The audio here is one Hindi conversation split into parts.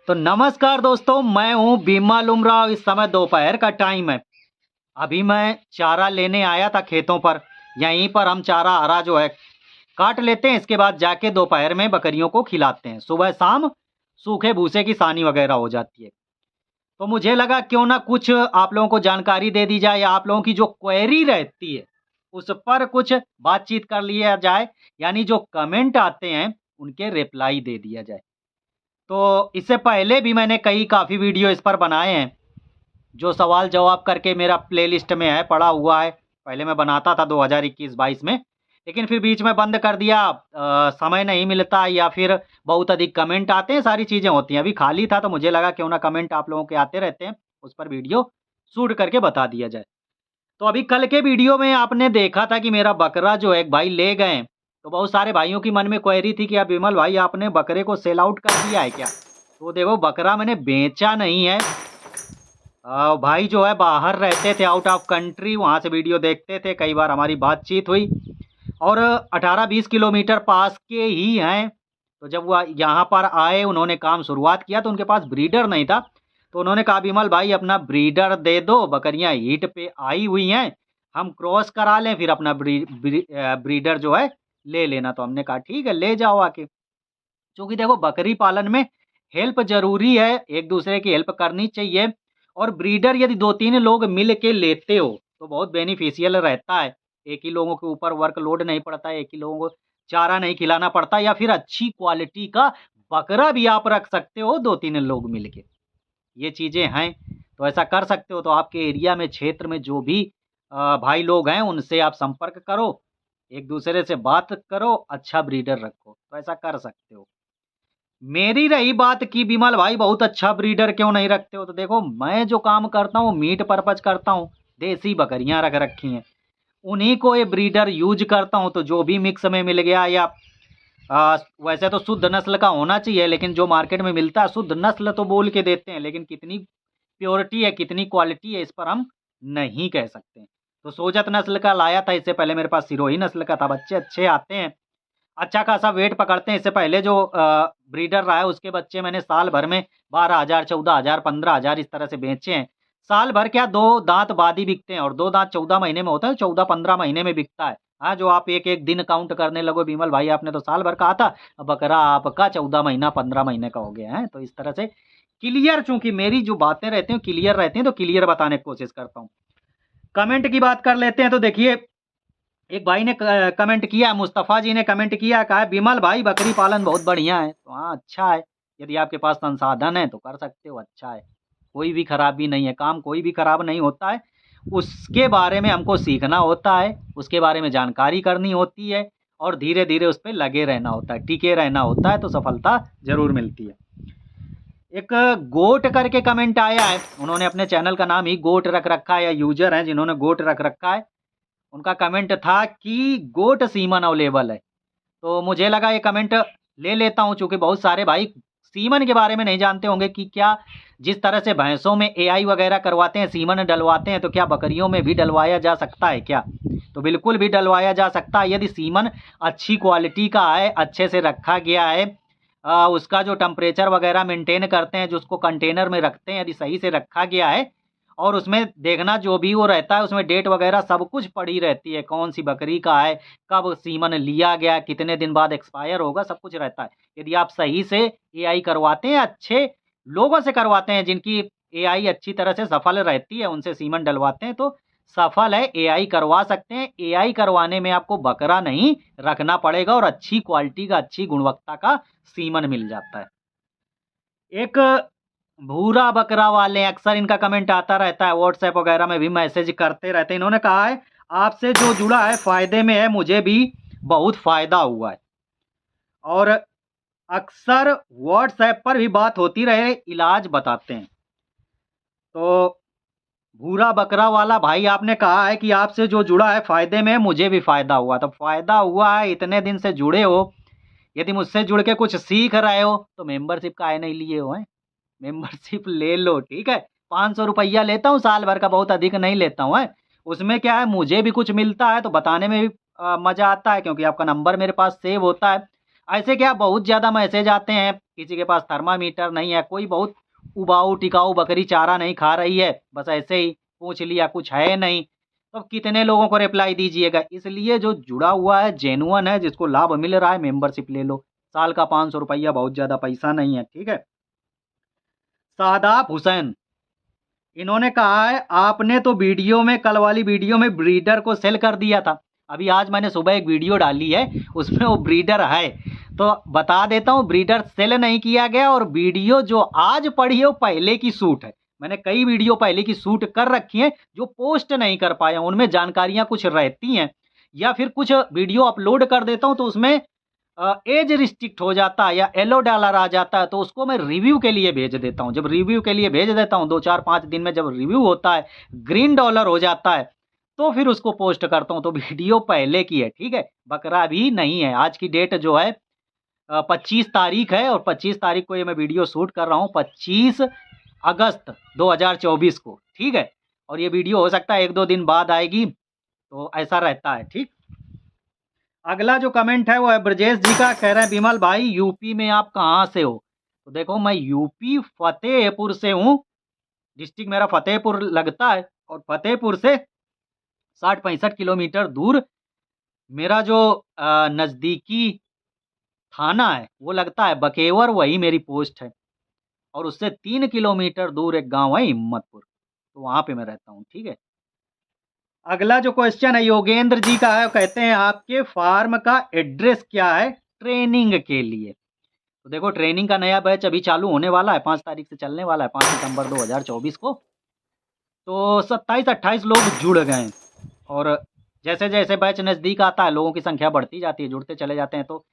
तो नमस्कार दोस्तों, मैं हूं बिमल उमराव। इस समय दोपहर का टाइम है। अभी मैं चारा लेने आया था खेतों पर। यहीं पर हम चारा हरा जो है काट लेते हैं, इसके बाद जाके दोपहर में बकरियों को खिलाते हैं। सुबह शाम सूखे भूसे की सानी वगैरह हो जाती है। तो मुझे लगा क्यों ना कुछ आप लोगों को जानकारी दे दी जाए, या आप लोगों की जो क्वेरी रहती है उस पर कुछ बातचीत कर लिया जाए, यानी जो कमेंट आते हैं उनके रिप्लाई दे दिया जाए। तो इससे पहले भी मैंने काफ़ी वीडियो इस पर बनाए हैं, जो सवाल जवाब करके मेरा प्लेलिस्ट में है, पड़ा हुआ है। पहले मैं बनाता था 2021-22 में, लेकिन फिर बीच में बंद कर दिया। समय नहीं मिलता या फिर बहुत अधिक कमेंट आते हैं, सारी चीज़ें होती हैं। अभी खाली था तो मुझे लगा क्यों ना कमेंट आप लोगों के आते रहते हैं, उस पर वीडियो शूट करके बता दिया जाए। तो अभी कल के वीडियो में आपने देखा था कि मेरा बकरा जो है एक भाई ले गए। तो बहुत सारे भाइयों की मन में क्वेरी थी कि अब विमल भाई आपने बकरे को सेल आउट कर दिया है क्या? तो देखो, बकरा मैंने बेचा नहीं है। भाई जो है बाहर रहते थे, आउट ऑफ कंट्री, वहाँ से वीडियो देखते थे, कई बार हमारी बातचीत हुई और 18-20 किलोमीटर पास के ही हैं। तो जब वह यहाँ पर आए, उन्होंने काम शुरुआत किया तो उनके पास ब्रीडर नहीं था। तो उन्होंने कहा विमल भाई अपना ब्रीडर दे दो, बकरियां हीट पे आई हुई हैं, हम क्रॉस करा लें, फिर अपना ब्रीडर जो है ले लेना। तो हमने कहा ठीक है, ले जाओ आके। क्योंकि देखो, बकरी पालन में हेल्प जरूरी है, एक दूसरे की हेल्प करनी चाहिए। और ब्रीडर यदि 2-3 लोग मिल के लेते हो तो बहुत बेनिफिशियल रहता है। एक ही लोगों के ऊपर वर्कलोड नहीं पड़ता है, एक ही लोगों को चारा नहीं खिलाना पड़ता, या फिर अच्छी क्वालिटी का बकरा भी आप रख सकते हो 2-3 लोग मिल के। ये चीज़ें हैं, तो ऐसा कर सकते हो। तो आपके एरिया में, क्षेत्र में जो भी भाई लोग हैं, उनसे आप संपर्क करो, एक दूसरे से बात करो, अच्छा ब्रीडर रखो, तो ऐसा कर सकते हो। मेरी रही बात कि विमल भाई बहुत अच्छा ब्रीडर क्यों नहीं रखते हो, तो देखो, मैं जो काम करता हूँ मीट पर्पज करता हूँ। देसी बकरियां रख रखी हैं, उन्हीं को ये ब्रीडर यूज करता हूँ। तो जो भी मिक्स में मिल गया, या वैसे तो शुद्ध नस्ल का होना चाहिए, लेकिन जो मार्केट में मिलता है शुद्ध नस्ल तो बोल के देते हैं, लेकिन कितनी प्योरिटी है, कितनी क्वालिटी है, इस पर हम नहीं कह सकते। तो सोजत नस्ल का लाया था, इससे पहले मेरे पास सिरोही नस्ल का था। बच्चे अच्छे आते हैं, अच्छा खासा वेट पकड़ते हैं। इससे पहले जो ब्रीडर रहा है उसके बच्चे मैंने साल भर में 12,000, 14,000, 15,000 इस तरह से बेचे हैं। साल भर क्या, 2 दांत बाद ही बिकते हैं, और 2 दांत 14 महीने में होता है, 14-15 महीने में बिकता है। हाँ, जो आप एक एक दिन काउंट करने लगो विमल भाई आपने तो साल भर कहा था, अब बकरा आपका 14 महीना 15 महीने का हो गया है। तो इस तरह से क्लियर, चूंकि मेरी जो बातें रहती हैं क्लियर रहती हैं, तो क्लियर बताने की कोशिश करता हूँ। कमेंट की बात कर लेते हैं। तो देखिए, एक भाई ने कमेंट किया, मुस्तफ़ा जी ने कमेंट किया, कहा है विमल भाई बकरी पालन बहुत बढ़िया है। तो हाँ, अच्छा है, यदि आपके पास संसाधन है तो कर सकते हो, अच्छा है, कोई भी खराबी नहीं है, काम कोई भी खराब नहीं होता है। उसके बारे में हमको सीखना होता है, उसके बारे में जानकारी करनी होती है, और धीरे धीरे उस पर लगे रहना होता है, टिके रहना होता है, तो सफलता जरूर मिलती है। एक गोट करके कमेंट आया है, उन्होंने अपने चैनल का नाम ही गोट रख रखा है, या यूजर हैं जिन्होंने गोट रख रखा है। उनका कमेंट था कि गोट सीमन अवेलेबल है। तो मुझे लगा ये कमेंट ले लेता हूं, चूंकि बहुत सारे भाई सीमन के बारे में नहीं जानते होंगे कि क्या, जिस तरह से भैंसों में एआई वगैरह करवाते हैं, सीमन डलवाते हैं, तो क्या बकरियों में भी डलवाया जा सकता है क्या? तो बिल्कुल भी डलवाया जा सकता है, यदि सीमन अच्छी क्वालिटी का है, अच्छे से रखा गया है, उसका जो टेम्परेचर वगैरह मेंटेन करते हैं, जो उसको कंटेनर में रखते हैं, यदि सही से रखा गया है, और उसमें देखना जो भी वो रहता है, उसमें डेट वगैरह सब कुछ पड़ी रहती है, कौन सी बकरी का है, कब सीमन लिया गया, कितने दिन बाद एक्सपायर होगा, सब कुछ रहता है। यदि आप सही से एआई करवाते हैं, अच्छे लोगों से करवाते हैं जिनकी एआई अच्छी तरह से सफल रहती है, उनसे सीमन डलवाते हैं, तो सफल है, एआई करवा सकते हैं। एआई करवाने में आपको बकरा नहीं रखना पड़ेगा, और अच्छी क्वालिटी का, अच्छी गुणवत्ता का सीमन मिल जाता है। एक भूरा बकरा वाले, अक्सर इनका कमेंट आता रहता है, व्हाट्सएप वगैरह में भी मैसेज करते रहते हैं। इन्होंने कहा है आपसे जो जुड़ा है फायदे में है, मुझे भी बहुत फायदा हुआ है, और अक्सर व्हाट्सएप पर भी बात होती रहे, इलाज बताते हैं। तो भूरा बकरा वाला भाई, आपने कहा है कि आपसे जो जुड़ा है फायदे में, मुझे भी फायदा हुआ। तो फायदा हुआ है, इतने दिन से जुड़े हो, यदि मुझसे जुड़ के कुछ सीख रहे हो तो मेंबरशिप काहे नहीं लिए हो, हैं? मेंबरशिप ले लो, ठीक है। 500 रुपया लेता हूँ साल भर का, बहुत अधिक नहीं लेता हूँ, है। उसमें क्या है, मुझे भी कुछ मिलता है, तो बताने में भी मज़ा आता है, क्योंकि आपका नंबर मेरे पास सेव होता है। ऐसे क्या बहुत ज़्यादा मैसेज आते हैं, किसी के पास थर्मामीटर नहीं है, कोई बहुत उबाऊ टिकाऊ बकरी चारा नहीं खा रही है, बस ऐसे ही पूछ लिया, कुछ है नहीं, तो कितने लोगों को रिप्लाई दीजिएगा। इसलिए जो जुड़ा हुआ है जेन्युइन है, जिसको लाभ मिल रहा है मेंबरशिप ले लो। साल का 500 रुपया बहुत ज़्यादा पैसा नहीं है, ठीक है। शादाब हुसैन, इन्होंने कहा है आपने तो वीडियो में, कल वाली वीडियो में ब्रीडर को सेल कर दिया था। अभी आज मैंने सुबह एक वीडियो डाली है, उसमें वो ब्रीडर है, तो बता देता हूँ, ब्रीडर सेल नहीं किया गया, और वीडियो जो आज पड़ी है वो पहले की शूट है। मैंने कई वीडियो पहले की शूट कर रखी हैं जो पोस्ट नहीं कर पाया, उनमें जानकारियां कुछ रहती हैं, या फिर कुछ वीडियो अपलोड कर देता हूं तो उसमें एज रिस्ट्रिक्ट हो जाता है या येलो डॉलर आ जाता है, तो उसको मैं रिव्यू के लिए भेज देता हूं। जब रिव्यू के लिए भेज देता हूं 2-4-5 दिन में जब रिव्यू होता है, ग्रीन डॉलर हो जाता है, तो फिर उसको पोस्ट करता हूं। तो वीडियो पहले की है, ठीक है, बकरा भी नहीं है। आज की डेट जो है 25 तारीख है, और 25 तारीख को ये मैं वीडियो शूट कर रहा हूँ, 25 अगस्त 2024 को, ठीक है। और ये वीडियो हो सकता है 1-2 दिन बाद आएगी, तो ऐसा रहता है, ठीक। अगला जो कमेंट है वो है ब्रजेश जी का, कह रहे हैं विमल भाई यूपी में आप कहाँ से हो? तो देखो मैं यूपी फतेहपुर से हूँ, डिस्ट्रिक्ट मेरा फतेहपुर लगता है, और फतेहपुर से 60-65 किलोमीटर दूर मेरा जो नज़दीकी थाना है वो लगता है बकेवर, वही मेरी पोस्ट है। और उससे 3 किलोमीटर दूर एक गांव है हिम्मतपुर, तो वहाँ पे मैं रहता हूँ, ठीक है। अगला जो क्वेश्चन है योगेंद्र जी का है, कहते हैं आपके फार्म का एड्रेस क्या है ट्रेनिंग के लिए? तो देखो ट्रेनिंग का नया बैच अभी चालू होने वाला है, 5 तारीख से चलने वाला है, 5 सितंबर 2024 को। तो 27-28 लोग जुड़ गए हैं, और जैसे जैसे बैच नज़दीक आता है लोगों की संख्या बढ़ती जाती है, जुड़ते चले जाते हैं। तो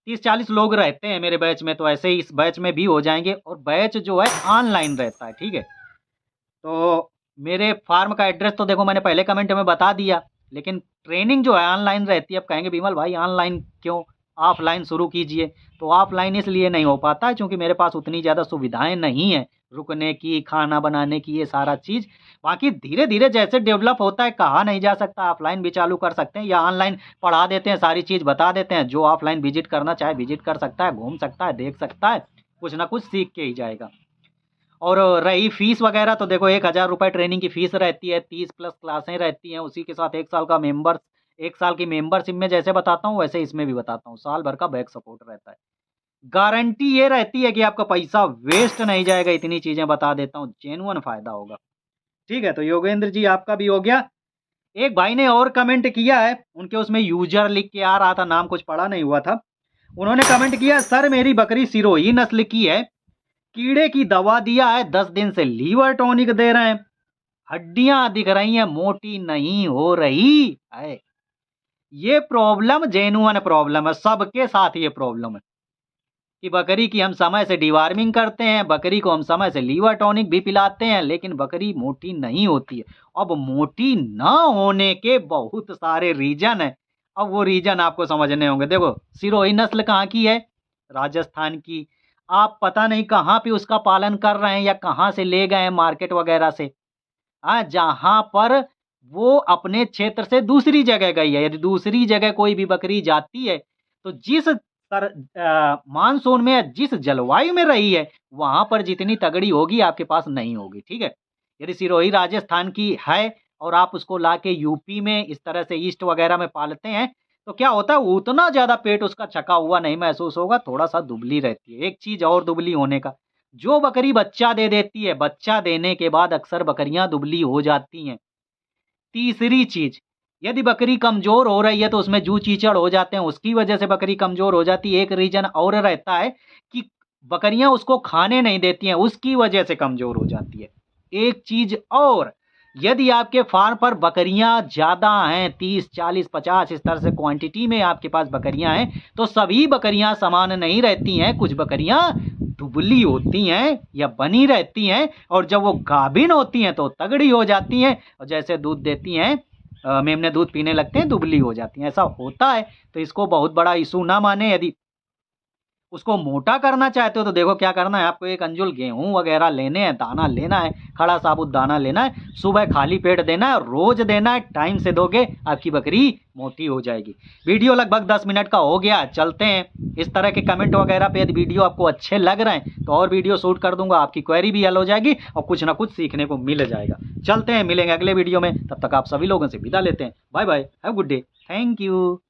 30-40 लोग रहते हैं मेरे बैच में, तो ऐसे ही इस बैच में भी हो जाएंगे। और बैच जो है ऑनलाइन रहता है, ठीक है। तो मेरे फार्म का एड्रेस तो देखो मैंने पहले कमेंट में बता दिया, लेकिन ट्रेनिंग जो है ऑनलाइन रहती है। अब कहेंगे विमल भाई ऑनलाइन क्यों, ऑफलाइन शुरू कीजिए। तो ऑफलाइन इसलिए नहीं हो पाता है क्योंकि मेरे पास उतनी ज़्यादा सुविधाएं नहीं है, रुकने की, खाना बनाने की, ये सारा चीज़। बाकी धीरे धीरे जैसे डेवलप होता है, कहा नहीं जा सकता, ऑफलाइन भी चालू कर सकते हैं, या ऑनलाइन पढ़ा देते हैं, सारी चीज़ बता देते हैं। जो ऑफलाइन विजिट करना चाहे विजिट कर सकता है, घूम सकता है, देख सकता है, कुछ ना कुछ सीख के ही जाएगा। और रही फीस वगैरह, तो देखो 1000 रुपये ट्रेनिंग की फ़ीस रहती है, 30 प्लस क्लासें रहती हैं, उसी के साथ 1 साल का एक साल की मेंबरशिप में जैसे बताता हूँ वैसे इसमें भी बताता हूँ, साल भर का बैक सपोर्ट रहता है। गारंटी ये रहती है कि आपका पैसा वेस्ट नहीं जाएगा, इतनी चीज़ें बता देता हूँ, जेन्युइन फ़ायदा होगा, ठीक है। तो योगेंद्र जी आपका भी हो गया। एक भाई ने और कमेंट किया है, उनके उसमें यूजर लिख के आ रहा था, नाम कुछ पढ़ा नहीं हुआ था। उन्होंने कमेंट किया, सर मेरी बकरी सिरोही नस्ल की है, कीड़े की दवा दिया है, 10 दिन से लीवर टॉनिक दे रहे हैं, हड्डियां दिख रही हैं, मोटी नहीं हो रही है। ये प्रॉब्लम जेन्युइन प्रॉब्लम है, सबके साथ ये प्रॉब्लम है कि बकरी की हम समय से डिवार्मिंग करते हैं, बकरी को हम समय से लीवर टॉनिक भी पिलाते हैं, लेकिन बकरी मोटी नहीं होती है। अब मोटी ना होने के बहुत सारे रीजन है, अब वो रीजन आपको समझने होंगे। देखो सिरोही नस्ल कहाँ की है? राजस्थान की। आप पता नहीं कहाँ पे उसका पालन कर रहे हैं या कहाँ से ले गए हैं मार्केट वगैरह से, हाँ, जहाँ पर वो अपने क्षेत्र से दूसरी जगह गई है। यदि दूसरी जगह कोई भी बकरी जाती है तो जिस मानसून में या जिस जलवायु में रही है वहाँ पर जितनी तगड़ी होगी आपके पास नहीं होगी, ठीक है। यदि सिरोही राजस्थान की है और आप उसको लाके यूपी में इस तरह से ईस्ट वगैरह में पालते हैं, तो क्या होता है उतना ज़्यादा पेट उसका छका हुआ नहीं महसूस होगा, थोड़ा सा दुबली रहती है। एक चीज़ और दुबली होने का, जो बकरी बच्चा दे देती है, बच्चा देने के बाद अक्सर बकरियां दुबली हो जाती हैं। तीसरी चीज, यदि बकरी कमजोर हो रही है तो उसमें जू चीचड़ हो जाते हैं, उसकी वजह से बकरी कमजोर हो जाती है। एक रीजन और रहता है कि बकरियां उसको खाने नहीं देती हैं, उसकी वजह से कमजोर हो जाती है। एक चीज और, यदि आपके फार्म पर बकरियां ज्यादा हैं, 30, 40, 50 इस तरह से क्वांटिटी में आपके पास बकरियां हैं, तो सभी बकरियां समान नहीं रहती हैं। कुछ बकरियां दुबली होती हैं या बनी रहती हैं, और जब वो गाभिन होती हैं तो तगड़ी हो जाती हैं, और जैसे दूध देती हैं, मेमने दूध पीने लगते हैं, दुबली हो जाती हैं। ऐसा होता है, तो इसको बहुत बड़ा इशू ना माने। यदि उसको मोटा करना चाहते हो तो देखो क्या करना है, आपको एक अंजुल गेहूं वगैरह लेने हैं, दाना लेना है, खड़ा साबुत दाना लेना है, सुबह खाली पेट देना है, रोज देना है, टाइम से दोगे आपकी बकरी मोटी हो जाएगी। वीडियो लगभग 10 मिनट का हो गया, चलते हैं। इस तरह के कमेंट वगैरह पे यदि वीडियो आपको अच्छे लग रहे हैं तो और वीडियो शूट कर दूंगा, आपकी क्वेरी भी हल हो जाएगी और कुछ ना कुछ सीखने को मिल जाएगा। चलते हैं, मिलेंगे अगले वीडियो में, तब तक आप सभी लोगों से विदा लेते हैं। Bye bye, have good day, thank you.